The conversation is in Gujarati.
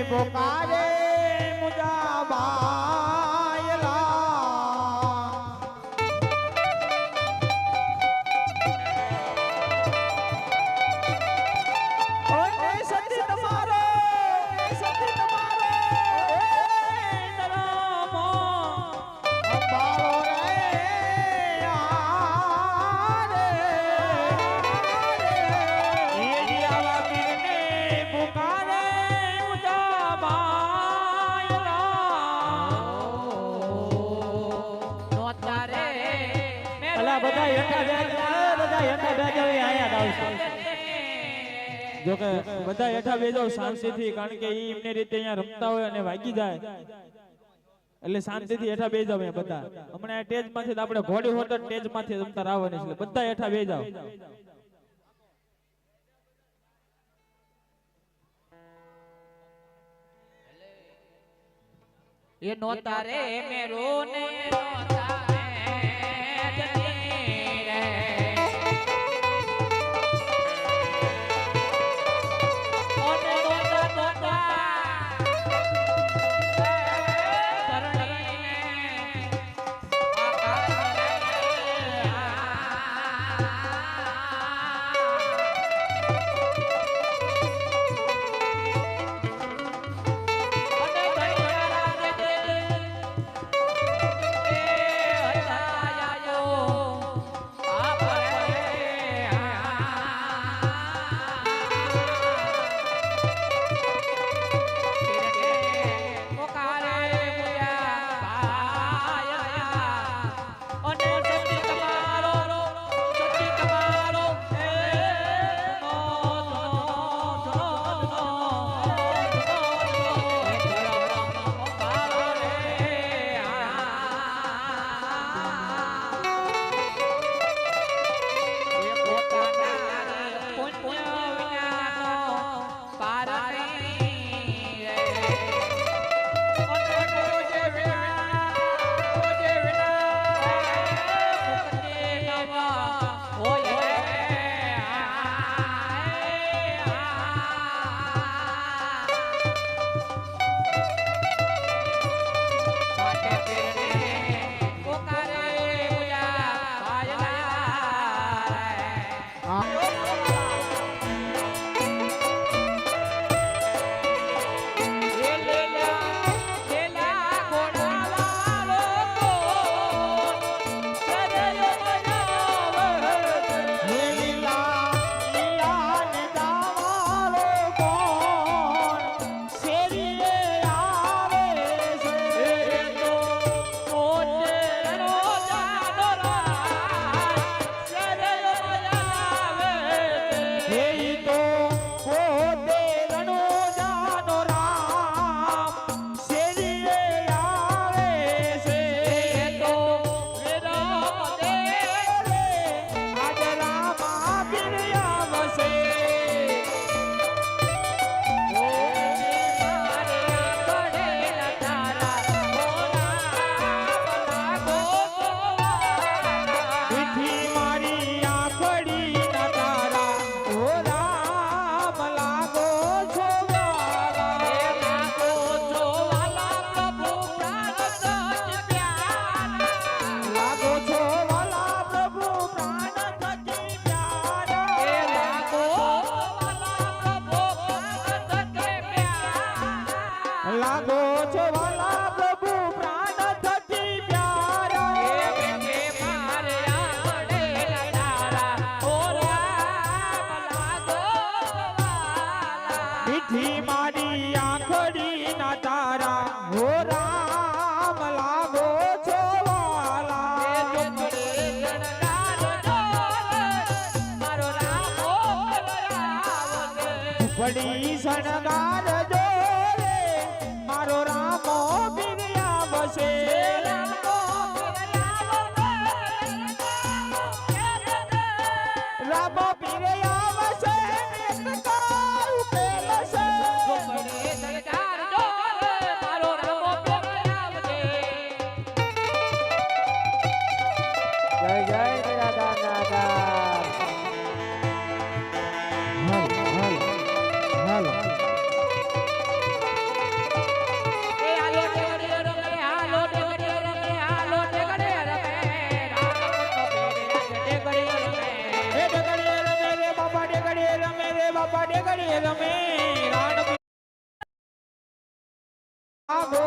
પોકારે મુજાબાયલા ઓય સતી તમારો તરામો અંબાળો રે આરે એ આવા પીરને પોકારે જો કે બધા હેઠા બેજો શાંતિથી, કારણ કે ઈ એમની રીતે અહીંયા રમતા હોય અને વાગી જાય એટલે શાંતિથી હેઠા બેસી જાવ બધા. હમણાં સ્ટેજ માંથી આપણે ઘોડી હોત સ્ટેજ માંથી રમતા આવવાની છે, બધા હેઠા બેસી જાવ. એ નોતા રે મેરો ને નોતા રે જતી રે ઓને નોતા નોતા શરણી ને આકાશ રે વડી શણગાર જો રે મારો રામો બિરિયા બસે રામો બિરિયા બસે નેતકાર ઉકેલ છે ઝૂંપડી સરકાર જો મારો રામો આવજે. જય જય નિરાધાર નાગા હાલ એ આલો ટેકડીએ રમે, આલો ટેકડીએ રમે, આલો ટેકડીએ રમે. રામનો ટેકડીએ રમે. એ ડગડીએ રમે રે બાપા ડગડીએ રમે રે બાપા ડગડીએ રમે રાણ આભો